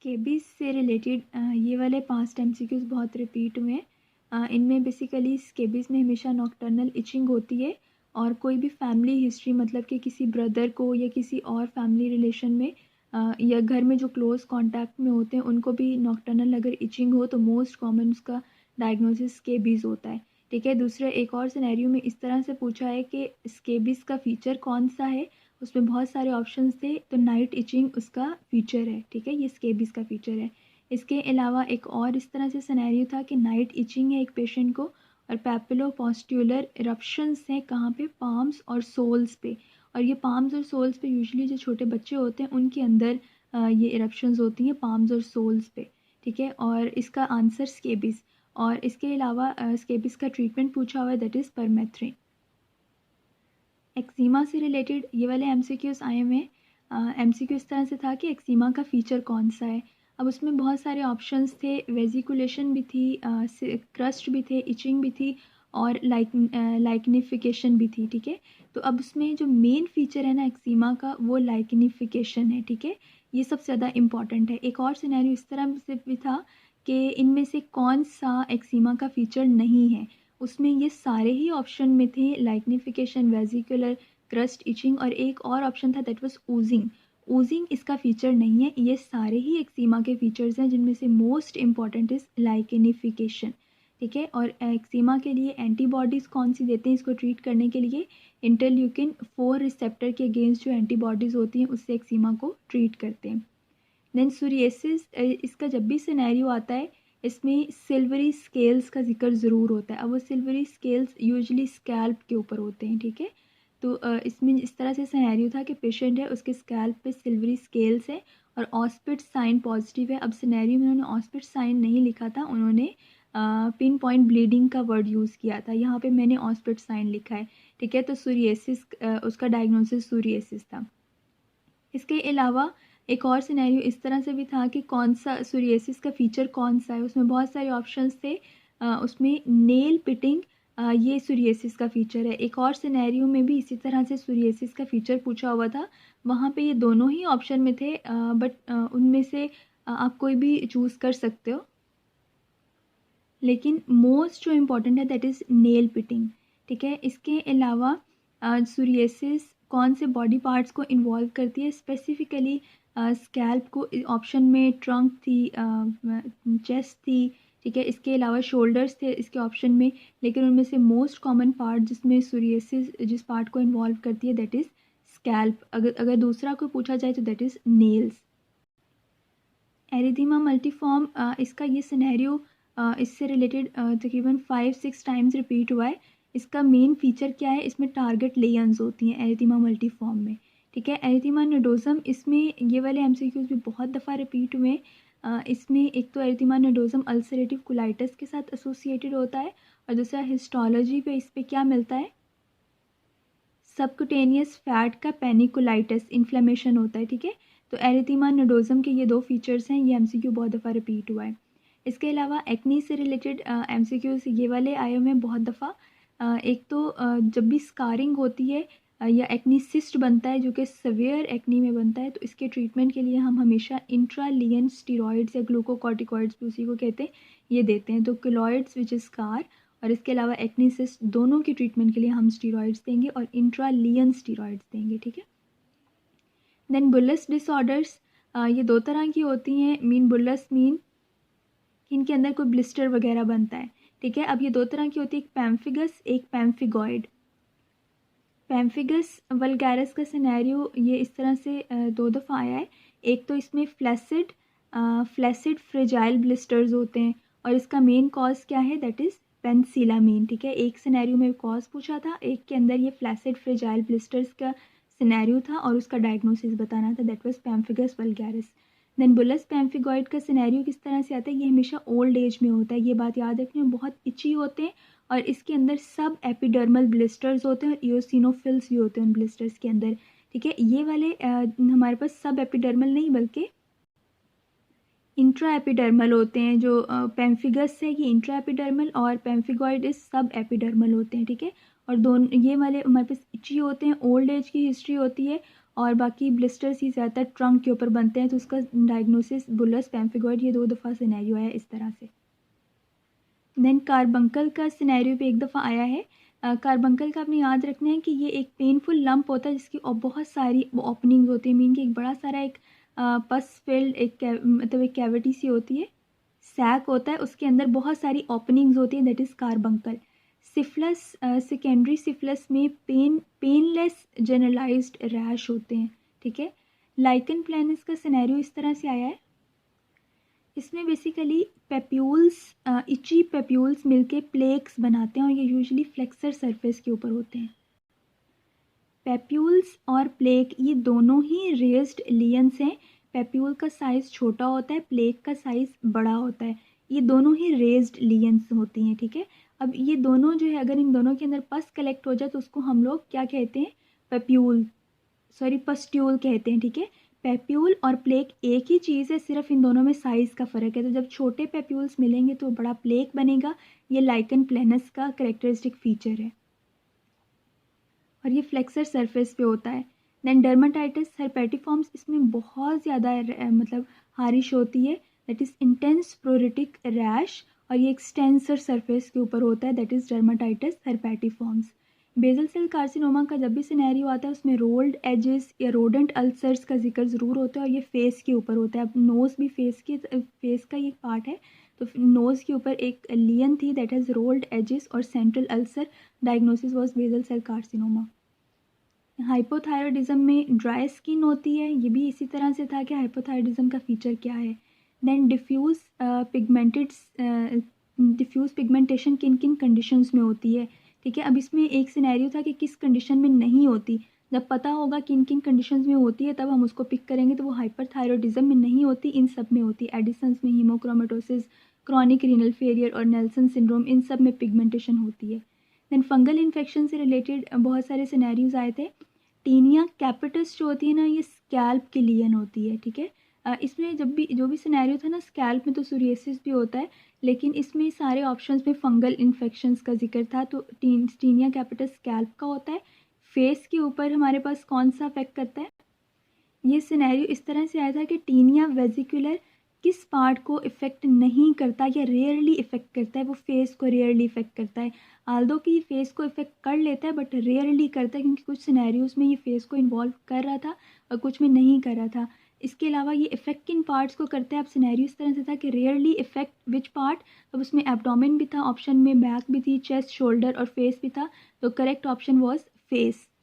Scabies से related ये वाले पास्ट एमसीक्यूज बहुत रिपीट हुए हैं। इनमें बेसिकली स्केबीज में हमेशा नॉक्टर्नल इचिंग होती है और कोई भी फैमिली हिस्ट्री मतलब कि किसी ब्रदर को या किसी और फैमिली रिलेशन में या घर में जो क्लोज कांटेक्ट में होते हैं उनको भी नॉक्टर्नल अगर इचिंग हो तो मोस्ट कॉमन उसका डायग्नोसिस स्केबीज होता है। ठीक है, दूसरा एक और सिनेरियो में इस तरह से पूछा है कि स्केबीज का फीचर कौन सा है, उसमें बहुत सारे ऑप्शंस थे तो नाइट इचिंग उसका फीचर है। ठीक है, ये स्केबीज का फीचर है। इसके अलावा एक और इस तरह से सिनेरियो था कि नाइट इचिंग है एक पेशेंट को और पैपिलोपोस्ट्यूलर इरप्शंस हैं कहाँ पे, पाम्स और सोल्स पे। और ये पाम्स और सोल्स पे यूजुअली जो छोटे बच्चे होते हैं उनके अंदर ये इरप्शंस होती हैं पाम्स और सोल्स पे। ठीक है, और इसका आंसर स्केबीज। और इसके अलावा स्केबीज का ट्रीटमेंट पूछा हुआ है, दैट इज़ परमेथ्रिन। एक्जीमा से रिलेटेड ये वाले एमसीक्यूज आए हुए हैं। एमसीक्यू इस तरह से था कि एक्जीमा का फ़ीचर कौन सा है। अब उसमें बहुत सारे ऑप्शंस थे, वेजिकुलेशन भी थी, क्रस्ट भी थे, इचिंग भी थी और लाइकनिफिकेशन भी थी। ठीक है, तो अब उसमें जो मेन फीचर है ना एक्जीमा का वो लाइकनिफिकेशन है। ठीक है, ये सबसे ज़्यादा इम्पॉर्टेंट है। एक और सिनेरियो इस तरह से भी था कि इनमें से कौन सा एक्जीमा का फीचर नहीं है। उसमें ये सारे ही ऑप्शन में थे, लाइग्निफिकेशन, वेजिकुलर, क्रस्ट इचिंग और एक और ऑप्शन था दैट वाज ओजिंग। ओजिंग इसका फीचर नहीं है। ये सारे ही एक्जीमा के फीचर्स हैं जिनमें से मोस्ट इम्पॉर्टेंट इज़ लाइकेनिफिकेशन। ठीक है, और एक्जीमा के लिए एंटीबॉडीज़ कौन सी देते हैं इसको ट्रीट करने के लिए, इंटरल्यूकिन 4 रिसेप्टर के अगेंस्ट जो एंटीबॉडीज़ होती हैं उससे एक्जीमा को ट्रीट करते हैं। देन सोरियासिस, इसका जब भी सिनेरियो आता है इसमें सिल्वरी स्केल्स का जिक्र ज़रूर होता है। अब वो सिल्वरी स्केल्स यूजुअली स्कैल्प के ऊपर होते हैं। ठीक है, तो इसमें इस तरह से सिनेरियो था कि पेशेंट है उसके स्कैल्प पे सिल्वरी स्केल्स है और ऑस्पिट साइन पॉजिटिव है। अब सिनेरियो में उन्होंने ऑस्पिट साइन नहीं लिखा था, उन्होंने पिन पॉइंट ब्लीडिंग का वर्ड यूज़ किया था। यहाँ पे मैंने ऑस्पिट साइन लिखा है। ठीक है, तो सोरियासिस उसका डायग्नोसिस सोरियासिस था। इसके अलावा एक और सिनेरियो इस तरह से भी था कि कौन सा सोरियासिस का फीचर कौन सा है। उसमें बहुत सारे ऑप्शंस थे, उसमें नेल पिटिंग ये सोरियासिस का फीचर है। एक और सिनेरियो में भी इसी तरह से सोरियासिस का फीचर पूछा हुआ था, वहाँ पे ये दोनों ही ऑप्शन में थे, बट उनमें से आप कोई भी चूज़ कर सकते हो, लेकिन मोस्ट जो इम्पॉर्टेंट है दैट इज़ नेल पिटिंग। ठीक है, इसके अलावा सोरियासिस कौन से बॉडी पार्ट्स को इन्वॉल्व करती है, स्पेसिफिकली स्कैल्प को। ऑप्शन में ट्रंक थी, चेस्ट थी। ठीक है, इसके अलावा शोल्डर्स थे इसके ऑप्शन में, लेकिन उनमें से मोस्ट कॉमन पार्ट जिसमें सोरियासिस जिस पार्ट को इन्वॉल्व करती है दैट इज़ स्कैल्प। अगर दूसरा को पूछा जाए तो that is nails. Erythema multiform, इसका ये सिनेरियो इससे रिलेटेड तकरीबन 5-6 टाइम्स रिपीट हुआ है। इसका मेन फीचर क्या है, इसमें टारगेट लेयंस होती हैं एरिथीमा मल्टीफॉर्म में। ठीक है, एरिथीमा नोडोज़म, इसमें ये वाले एमसीक्यूज भी बहुत दफ़ा रिपीट हुए हैं। इसमें एक तो एरिथीमा नोडोज़म अल्सरेटिव कोलाइटिस के साथ एसोसिएटेड होता है और दूसरा हिस्टोलॉजी पे इस पर क्या मिलता है, सबक्यूटेनियस फैट का पेनिकुलाइटिस इन्फ्लेमेशन होता है। ठीक है, तो एरिथीमा नोडोज़म के ये दो फीचर्स हैं, ये एमसीक्यू बहुत दफ़ा रिपीट हुआ है। इसके अलावा एक्नी से रिलेटेड एमसीक्यूज ये वाले आए हुए हैं बहुत दफ़ा। एक तो जब भी स्कारिंग होती है या एक्नी सिस्ट बनता है जो कि सवेयर एक्नी में बनता है, तो इसके ट्रीटमेंट के लिए हम हमेशा इंट्रालियन स्टीरॉइड्स या ग्लूकोकॉर्टिकॉइड्स भी उसी को कहते हैं, ये देते हैं। तो क्लोइड्स विच इज़ स्कार और इसके अलावा एक्नी सिस्ट दोनों की ट्रीटमेंट के लिए हम स्टीरॉइड्स देंगे और इंट्रालियन स्टीरॉइड्स देंगे। ठीक है, देन बुलस डिसऑर्डर्स, ये दो तरह की होती हैं। मीन बुलस मीन इनके अंदर कोई ब्लिस्टर वगैरह बनता है। ठीक है, अब ये दो तरह की होती है, एक पैम्फिगस एक पैम्फिगॉइड। पैम्फिगस वल्गैरस का सिनेरियो ये इस तरह से दो दफ़ा आया है। एक तो इसमें फ्लैसिड फ्रेजाइल ब्लिस्टर्स होते हैं और इसका मेन कॉज क्या है, दैट इज़ पेंसिलामीन। ठीक है, एक सिनेरियो में कॉज पूछा था, एक के अंदर ये फ्लैसिड फ्रेजाइल ब्लिस्टर्स का सिनेरियो था और उसका डायग्नोसिस बताना था, that was pemphigus vulgaris. Then bullous pemphigoid का सिनेरियो किस तरह से आता है, ये हमेशा ओल्ड एज में होता है, ये बात याद रखनी है, बहुत इची होते हैं और इसके अंदर सब एपिडर्मल ब्लिस्टर्स होते हैं और इओसिनोफिल्स भी होते हैं उन ब्लिस्टर्स के अंदर। ठीक है, ये वाले हमारे पास सब एपिडर्मल नहीं बल्कि इंट्रा एपिडर्मल होते हैं। जो पैम्फिगस है ये इंट्रा एपिडर्मल और पैम्फिगॉइड इस सब एपिडर्मल होते हैं। ठीक है, और दोनों ये वाले हमारे पास इची होते हैं, ओल्ड एज की हिस्ट्री होती है और बाकी ब्लिस्टर्स ही ज़्यादातर ट्रंक के ऊपर बनते हैं, तो उसका डायग्नोसिस बुलस पैम्फिगॉइड, ये 2 दफ़ा सिनेरियो आया इस तरह से। देन कार्बंकल का सिनेरियो भी एक दफ़ा आया है। कार्बंकल का आपने याद रखना है कि ये एक पेनफुल लंप होता है जिसकी बहुत सारी ओपनिंग्स होती हैं, मीन कि एक बड़ा सारा एक पस फिल्ड मतलब एक कैविटी सी होती है, सैक होता है, उसके अंदर बहुत सारी ओपनिंग्स होती हैं, that is carbuncle. Syphilis, secondary syphilis में पेनलेस जनरलाइज्ड रैश होते हैं, ठीक है। लाइकन प्लैनस का सिनेरियो इस तरह से आया है। इसमें बेसिकली पेप्यूल्स, इची पेप्यूल्स मिलके प्लेक्स बनाते हैं और ये यूजुअली फ्लेक्सर सरफेस के ऊपर होते हैं। पेप्यूल्स और प्लेक ये दोनों ही रेज्ड लियंस हैं। पेप्यूल का साइज़ छोटा होता है, प्लेक का साइज़ बड़ा होता है। ये दोनों ही रेज्ड लियंस होती हैं, ठीक है। अब ये दोनों जो है, अगर इन दोनों के अंदर पस कलेक्ट हो जाए तो उसको हम लोग क्या कहते हैं, पस्ट्यूल कहते हैं, ठीक है। पेप्यूल और प्लेक एक ही चीज़ है, सिर्फ इन दोनों में साइज़ का फ़र्क है। तो जब छोटे पेप्यूल्स मिलेंगे तो बड़ा प्लेक बनेगा। ये लाइकन प्लेनस का करेक्टरिस्टिक फीचर है और ये फ्लेक्सर सरफेस पे होता है। देन डर्माटाइटिस हेर्पेटिफॉर्म्स, इसमें बहुत ज़्यादा मतलब हारिश होती है, that is intense pruritic rash, और ये एक्सटेंसर सरफेस के ऊपर होता है, that is dermatitis herpetiformis. Basal cell carcinoma का जब भी सिनेरियो आता है उसमें रोल्ड एजेस या रोडेंट अल्सर्स का जिक्र ज़रूर होता है और ये फेस के ऊपर होता है। अब नोज़ भी फेस का ही पार्ट है, तो नोज़ के ऊपर एक लियन थी दैट हैज़ रोल्ड एजेस और central ulcer, diagnosis was basal cell carcinoma. Hypothyroidism में ड्राई स्किन होती है, ये भी इसी तरह से था कि हाइपोथायरॉयडिज्म का फीचर क्या है। देन डिफ्यूज़ पिगमेंटेशन किन किन कंडीशंस में होती है, ठीक है। अब इसमें एक सिनेरियो था कि किस कंडीशन में नहीं होती, जब पता होगा किन किन कंडीशंस में होती है तब हम उसको पिक करेंगे। तो वो हाइपरथायरॉयडिज्म में नहीं होती, इन सब में होती है। एडिसन्स में, हीमोक्रोमेटोसिस, क्रॉनिक रीनल फेलियर और नेल्सन सिंड्रोम, इन सब में पिगमेंटेशन होती है। देन फंगल इन्फेक्शन से रिलेटेड बहुत सारे सिनेरियोज आए थे। टीनिया कैपिटस जो होती है ना, ये स्कैल्प के लियन होती है, ठीक है। इसमें जो भी सिनेरियो था ना, स्कैल्प में तो सोरियासिस भी होता है, लेकिन इसमें सारे ऑप्शंस में फंगल इन्फेक्शंस का जिक्र था। तो टीनिया कैपिटस स्कैल्प का होता है। फेस के ऊपर हमारे पास कौन सा अफेक्ट करता है, ये सिनेरियो इस तरह से आया था कि टीनिया वेजिकुलर किस पार्ट को इफ़ेक्ट नहीं करता या रेयरली इफ़ेक्ट करता है, वो फेस को रेयरली इफ़ेक्ट करता है। आल्दो कि फेस को इफ़ेक्ट कर लेता है बट रेयरली करता है, क्योंकि कुछ सिनेरियोज में ये फेस को इन्वॉल्व कर रहा था और कुछ में नहीं कर रहा था। इसके अलावा ये इफ़ेक्ट किन पार्ट्स को करता है, अब सिनेरियो इस तरह से था कि रेयरली इफ़ेक्ट विच पार्ट, अब उसमें एब्डोमेन भी था ऑप्शन में, बैक भी थी, चेस्ट, शोल्डर और फेस भी था, तो करेक्ट ऑप्शन वॉज फेस।